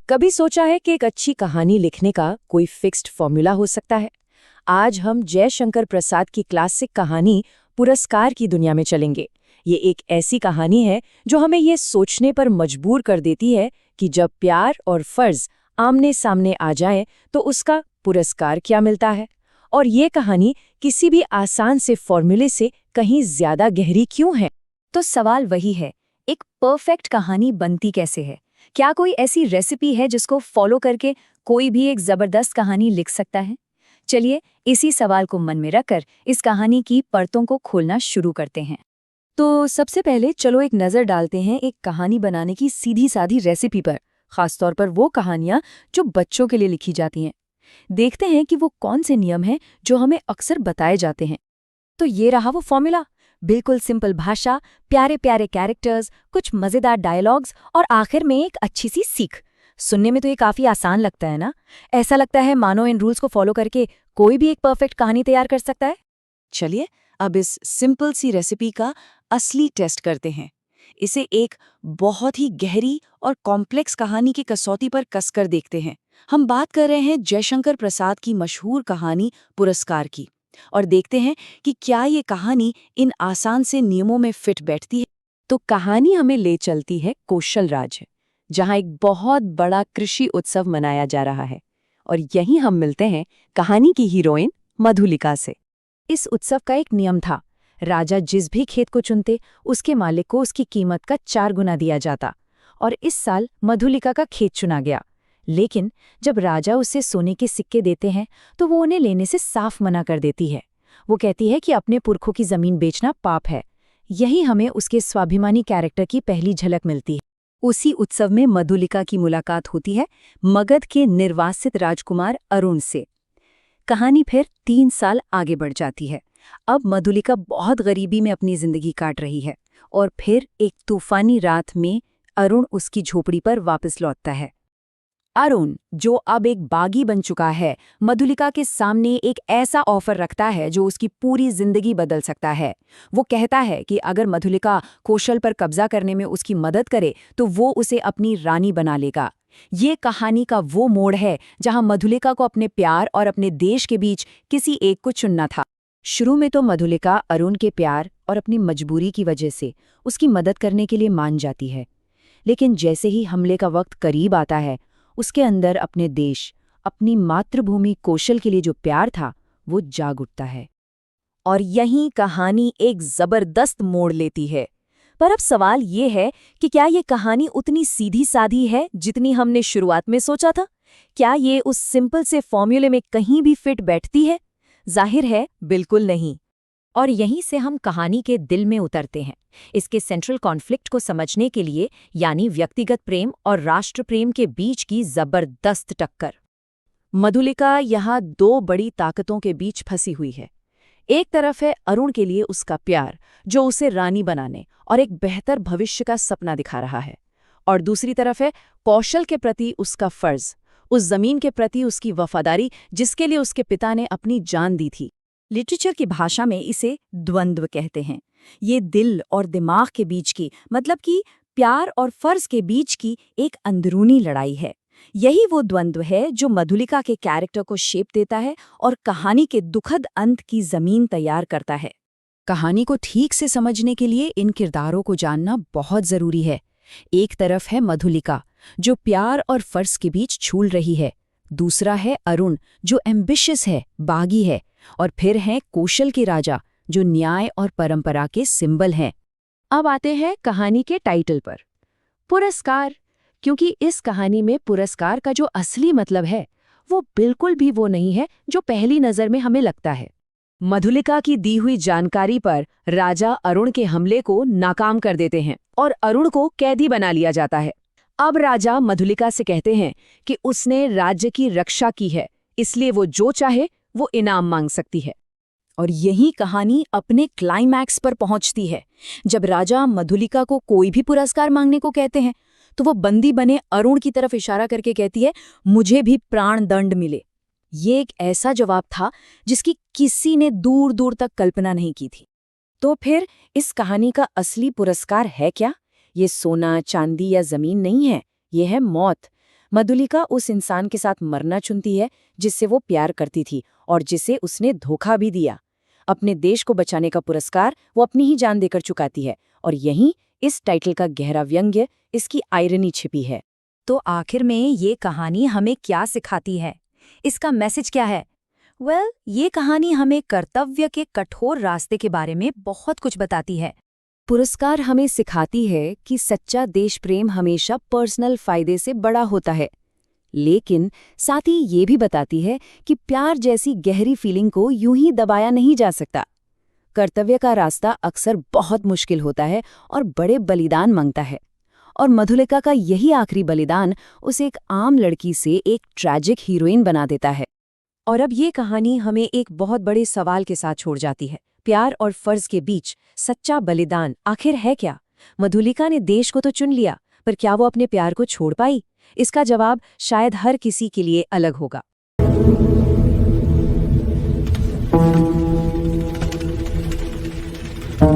कभी सोचा है कि एक अच्छी कहानी लिखने का कोई फिक्स्ड फॉर्मूला हो सकता है? आज हम जयशंकर प्रसाद की क्लासिक कहानी पुरस्कार की दुनिया में चलेंगे। ये एक ऐसी कहानी है जो हमें ये सोचने पर मजबूर कर देती है कि जब प्यार और फर्ज आमने सामने आ जाएं तो उसका पुरस्कार क्या मिलता है। और ये कहानी किसी भी आसान से फॉर्मूले से कहीं ज्यादा गहरी क्यों है? तो सवाल वही है, एक परफेक्ट कहानी बनती कैसे है? क्या कोई ऐसी रेसिपी है जिसको फॉलो करके कोई भी एक जबरदस्त कहानी लिख सकता है? चलिए इसी सवाल को मन में रखकर इस कहानी की परतों को खोलना शुरू करते हैं। तो सबसे पहले चलो एक नज़र डालते हैं एक कहानी बनाने की सीधी साधी रेसिपी पर, खासतौर पर वो कहानियाँ जो बच्चों के लिए लिखी जाती हैं। देखते हैं कि वो कौन से नियम हैं जो हमें अक्सर बताए जाते हैं। तो ये रहा वो फॉर्मूला, बिल्कुल सिंपल भाषा, प्यारे प्यारे कैरेक्टर्स, कुछ मज़ेदार डायलॉग्स और आखिर में एक अच्छी सी सीख। सुनने में तो ये काफ़ी आसान लगता है ना? ऐसा लगता है मानो इन रूल्स को फॉलो करके कोई भी एक परफेक्ट कहानी तैयार कर सकता है। चलिए अब इस सिंपल सी रेसिपी का असली टेस्ट करते हैं। इसे एक बहुत ही गहरी और कॉम्प्लेक्स कहानी की कसौटी पर कसकर देखते हैं। हम बात कर रहे हैं जयशंकर प्रसाद की मशहूर कहानी पुरस्कार की, और देखते हैं कि क्या ये कहानी इन आसान से नियमों में फिट बैठती है। तो कहानी हमें ले चलती है कौशल राज्य, जहाँ एक बहुत बड़ा कृषि उत्सव मनाया जा रहा है, और यहीं हम मिलते हैं कहानी की हीरोइन मधुलिका से। इस उत्सव का एक नियम था, राजा जिस भी खेत को चुनते उसके मालिक को उसकी कीमत का 4 गुना दिया जाता, और इस साल मधुलिका का खेत चुना गया। लेकिन जब राजा उसे सोने के सिक्के देते हैं तो वो उन्हें लेने से साफ मना कर देती है। वो कहती है कि अपने पुरखों की जमीन बेचना पाप है। यही हमें उसके स्वाभिमानी कैरेक्टर की पहली झलक मिलती है। उसी उत्सव में मधुलिका की मुलाकात होती है मगध के निर्वासित राजकुमार अरुण से। कहानी फिर 3 साल आगे बढ़ जाती है। अब मधुलिका बहुत गरीबी में अपनी जिंदगी काट रही है, और फिर एक तूफानी रात में अरुण उसकी झोपड़ी पर वापस लौटता है। अरुण, जो अब एक बागी बन चुका है, मधुलिका के सामने एक ऐसा ऑफर रखता है जो उसकी पूरी जिंदगी बदल सकता है। वो कहता है कि अगर मधुलिका कौशल पर कब्जा करने में उसकी मदद करे तो वो उसे अपनी रानी बना लेगा। ये कहानी का वो मोड़ है जहां मधुलिका को अपने प्यार और अपने देश के बीच किसी एक को चुनना था। शुरू में तो मधुलिका अरुण के प्यार और अपनी मजबूरी की वजह से उसकी मदद करने के लिए मान जाती है, लेकिन जैसे ही हमले का वक्त करीब आता है, उसके अंदर अपने देश, अपनी मातृभूमि कौशल के लिए जो प्यार था वो जाग उठता है। और यहीं कहानी एक जबरदस्त मोड़ लेती है। पर अब सवाल ये है कि क्या ये कहानी उतनी सीधी साधी है जितनी हमने शुरुआत में सोचा था? क्या ये उस सिंपल से फॉर्मूले में कहीं भी फिट बैठती है? जाहिर है बिल्कुल नहीं। और यहीं से हम कहानी के दिल में उतरते हैं, इसके सेंट्रल कॉन्फ्लिक्ट को समझने के लिए, यानी व्यक्तिगत प्रेम और राष्ट्र प्रेम के बीच की जबरदस्त टक्कर। मधुलिका यहाँ 2 बड़ी ताकतों के बीच फंसी हुई है। एक तरफ है अरुण के लिए उसका प्यार, जो उसे रानी बनाने और एक बेहतर भविष्य का सपना दिखा रहा है, और दूसरी तरफ है कौशल के प्रति उसका फर्ज, उस जमीन के प्रति उसकी वफादारी जिसके लिए उसके पिता ने अपनी जान दी थी। लिटरेचर की भाषा में इसे द्वंद्व कहते हैं। ये दिल और दिमाग के बीच की, मतलब कि प्यार और फर्ज के बीच की एक अंदरूनी लड़ाई है। यही वो द्वंद्व है जो मधुलिका के कैरेक्टर को शेप देता है और कहानी के दुखद अंत की जमीन तैयार करता है। कहानी को ठीक से समझने के लिए इन किरदारों को जानना बहुत जरूरी है। एक तरफ है मधुलिका, जो प्यार और फर्ज के बीच झूल रही है। दूसरा है अरुण, जो एम्बिशियस है, बागी है। और फिर हैं कौशल के राजा, जो न्याय और परंपरा के सिंबल हैं। अब आते हैं कहानी के टाइटल पर, पुरस्कार। क्योंकि इस कहानी में पुरस्कार का जो असली मतलब है वो बिल्कुल भी वो नहीं है जो पहली नजर में हमें लगता है। मधुलिका की दी हुई जानकारी पर राजा अरुण के हमले को नाकाम कर देते हैं और अरुण को कैदी बना लिया जाता है। अब राजा मधुलिका से कहते हैं कि उसने राज्य की रक्षा की है, इसलिए वो जो चाहे वो इनाम मांग सकती है। और यही कहानी अपने क्लाइमैक्स पर पहुंचती है। जब राजा मधुलिका को कोई भी पुरस्कार मांगने को कहते हैं तो वो बंदी बने अरुण की तरफ इशारा करके कहती है, मुझे भी प्राण दंड मिले। ये एक ऐसा जवाब था जिसकी किसी ने दूर दूर तक कल्पना नहीं की थी। तो फिर इस कहानी का असली पुरस्कार है क्या? ये सोना, चांदी या जमीन नहीं है, ये है मौत। मधुलिका उस इंसान के साथ मरना चुनती है जिससे वो प्यार करती थी और जिसे उसने धोखा भी दिया। अपने देश को बचाने का पुरस्कार वो अपनी ही जान देकर चुकाती है, और यहीं इस टाइटल का गहरा व्यंग्य, इसकी आयरनी छिपी है। तो आखिर में ये कहानी हमें क्या सिखाती है? इसका मैसेज क्या है? ये कहानी हमें कर्तव्य के कठोर रास्ते के बारे में बहुत कुछ बताती है। पुरस्कार हमें सिखाती है कि सच्चा देश प्रेम हमेशा पर्सनल फायदे से बड़ा होता है, लेकिन साथ ही ये भी बताती है कि प्यार जैसी गहरी फीलिंग को यूं ही दबाया नहीं जा सकता। कर्तव्य का रास्ता अक्सर बहुत मुश्किल होता है और बड़े बलिदान मांगता है, और मधुलिका का यही आखिरी बलिदान उसे एक आम लड़की से एक ट्रैजिक हीरोइन बना देता है। और अब ये कहानी हमें एक बहुत बड़े सवाल के साथ छोड़ जाती है। प्यार और फर्ज के बीच सच्चा बलिदान आखिर है क्या? मधुलिका ने देश को तो चुन लिया, पर क्या वो अपने प्यार को छोड़ पाई? इसका जवाब शायद हर किसी के लिए अलग होगा।